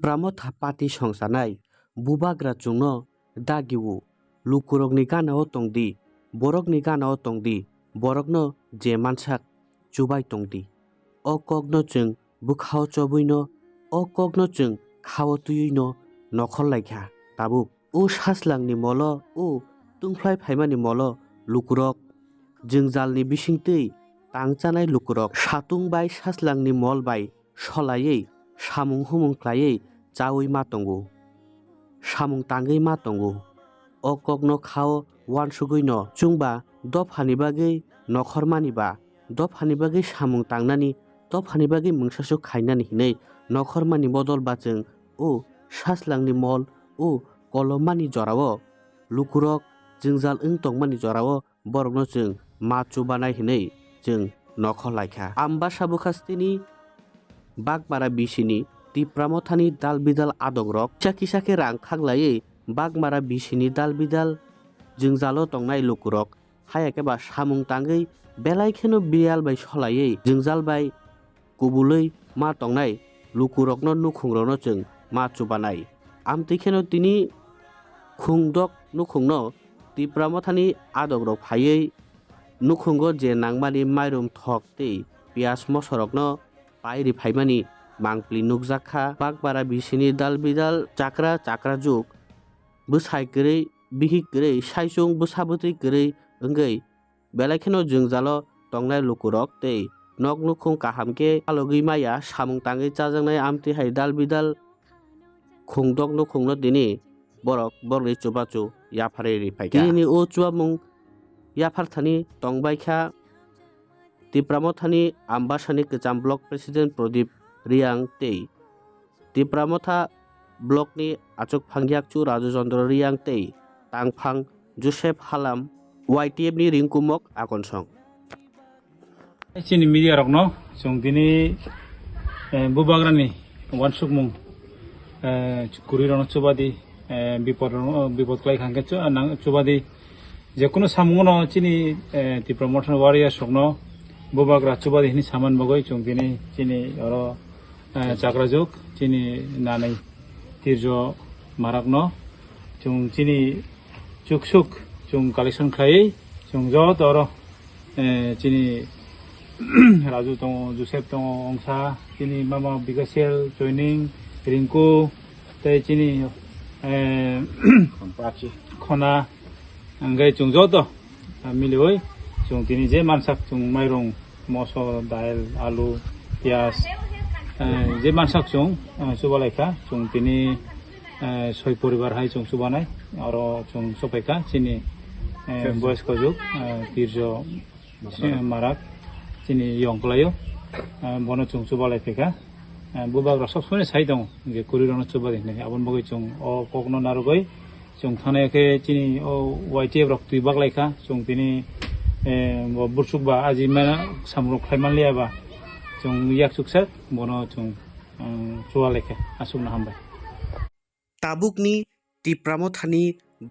Tipra Motha pati songsanai bubagra chungno dagiwu lukurokni ganao tongdi borokni ganao tongdi borokno je mansak chubai tongdi o kokno chung bukhao chobuino o kokno chung khao tuyuino nokhor laikha tabuk o saslangni molo o tungflai phaimani molo lukurok jingjalni bisingtei tangchanai lukurok satung bai saslangni mol bai solayei samung humung khlaiei chawi ma tongo samung tangei ma tongo o kokno khao wansuguino chungba dophani bagei nokhormani ba dophani bagei samung tangnani dophani bagei mungsasu khainani hinei nokhormani bodol bacheng o saslangni mol o kolomani jorao lukurok jingjal tongmani jorao borokno chung ma chubanai hinei chung nokhor laikha amba sabukhastini bagmara bisini Tipra Mothani dal bidal adogrok kisake rang khaglaiei bagmara bisini dal bidal jingjalo tongnai lukurok hayakeba samung tangei belai kheno bial bai solaiei jingjal bai kubulei ma tongnai lukurokno nukhungrokno chung ma chubanai amtui kheno tini khungdok nukhungno Tipra Mothani adogrok phaiei nukhungo je nangmani mairum thok tei pias mosorokno pairi phaimani mangpli nukjakha bakbara bisini dal bidal chakra juk bwsai kwrei bihik kwrei saisung bwsabutui kwrei wngei belai kheno jingjalo tongnai lukurok tei nok nukhung kahamke alogui maya samung tangei chajaknai amtui hai dal bidal khungdok nukhungno dini borok borni chubachu yaphare ripaika tini o chuamung yapharthani tongbaikha Tipra Mothani ambasani kecham block president Prodip Riang tei Tipra Motha block ni achuk phangyak chu Raju Chandra Riang tei tangphang Joseph Halam YTF ni ringkumok akonsong chini media Rokno chung dini bubagrani wansukmung kurirono chubadi bipod klai khangke nang chubadi jekono samungono chini Tipra Motha warrior sokno bubagra chubadi hini saman bagoi chung dini chini oro chakrajuk chini nanai tirjo marakno chung chini chuksuk chung collection khai chung jot oro chini Raju tong Joseph tong ongsa chini mama bigasel joining rinku te chini khona angai chung jot milioi chung tini je mansak chung mairong moso dail alu pias je mansak chung subalaika chung tini soi poribar hai chung subanai aro chung sopaika chini boysko juk tirjo marak chini yongklayo bono chung subalai peka bubagra sobsone sai dong je kurirono chubadi ne abon bogoi chung o kokno narugoi chung thane ke chini o YTF rok tui baglaika chung tini bursukba aji mana samrok khaiman liaba chung yak suksat bono chung chualeke asumna hambai tabukni Tipra Mothani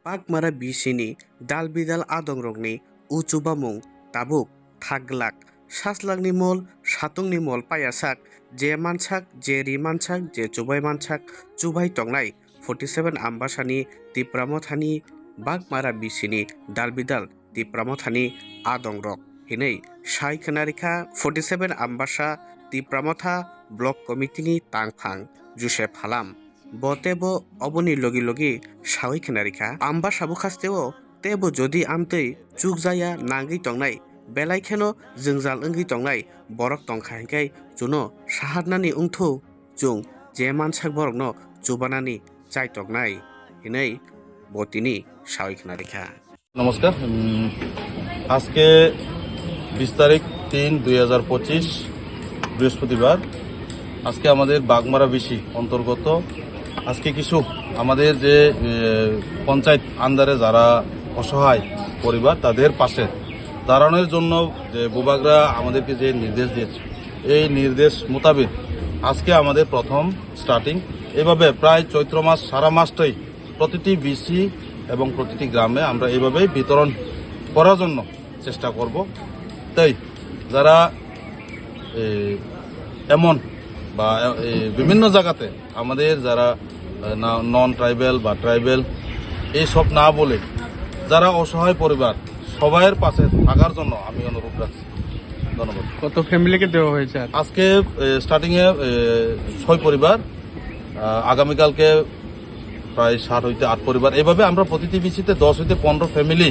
bagmara bisini dal bidal adongrokni uchubamung tabuk thaglak saslangni mol satungni mol payasak je mansak je ri mansak je chubai mansak chubai tongnai 47 ambasani Tipra Mothani bagmara bisini dal bidal Tipra Mothani adongrok hinei sai khanarikha 47 ambasa Tipra Motha block committee ni tangphang Joseph Halam botebo oboni logi logi sawi khanarikha amba sabu khasteo tebo jodi amtei chukjaya nangei tongnai belai kheno jingjal ongui tongnai borok tongkha hingkai chuno saharnani ungthu chung je mansak borokno chubanani chai tongnai hinei botini sawi khanarikha নমস্কার আজকে 20 তারিখ 3/2025 বৃহস্পতিবার আজকে আমাদের Bagmara BC অন্তর্গত আজকে কিছু আমাদের যে পঞ্চায়েত আন্ডারে যারা অসহায় পরিবার তাদের পাশে দাঁড়ানোর জন্য যে বুবাগরা আমাদেরকে যে নির্দেশ দিয়েছে এই নির্দেশ মোতাবেক আজকে আমাদের প্রথম স্টার্টিং এভাবে প্রায় চৈত্র মাস সারা মাসটাই প্রতিটি বিসি এবং প্রতিটি গ্রামে আমরা এইভাবেই বিতরণ করার জন্য চেষ্টা করব তাই যারা এমন বা বিভিন্ন জায়গাতে আমাদের যারা নন ট্রাইবেল বা ট্রাইবেল এইসব না বলে যারা অসহায় পরিবার সবাইয়ের পাশে থাকার জন্য আমি অনুরোধ রাখছি। ধন্যবাদ। কত ফ্যামিলিকে দেওয়া হয়েছে আজকে স্টার্টিংয়ে 6 পরিবার, আগামীকালকে প্রায় 7 হইতে 8 পরিবার, এভাবে আমরা প্রতিটি ভিসিতে 10 হইতে 15 ফ্যামিলি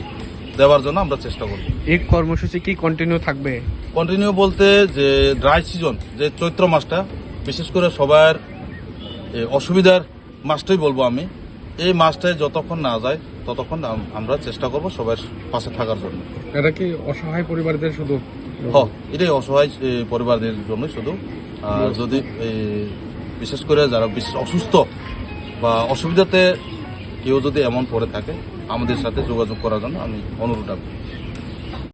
দেওয়ার জন্য আমরা চেষ্টা করব। এই কর্মসূচি কি কন্টিনিউ থাকবে? কন্টিনিউ বলতে যে ড্রাই সিজন, যে চৈত্র মাসটা বিশেষ করে সবার অসুবিধার মাসটাই বলবো আমি, এই মাসটায় যতক্ষণ না যায় ততক্ষণ আমরা চেষ্টা করব সবার পাশে থাকার জন্য। এটা কি অসহায় পরিবারদের শুধু? এটাই অসহায় পরিবারদের জন্য শুধু। যদি বিশেষ করে যারা বিশেষ অসুস্থ বা অসুবিধাতে কেউ যদি এমন পড়ে থাকে আমাদের সাথে যোগাযোগ করার জন্য আমি অনুরোধ রাখবো।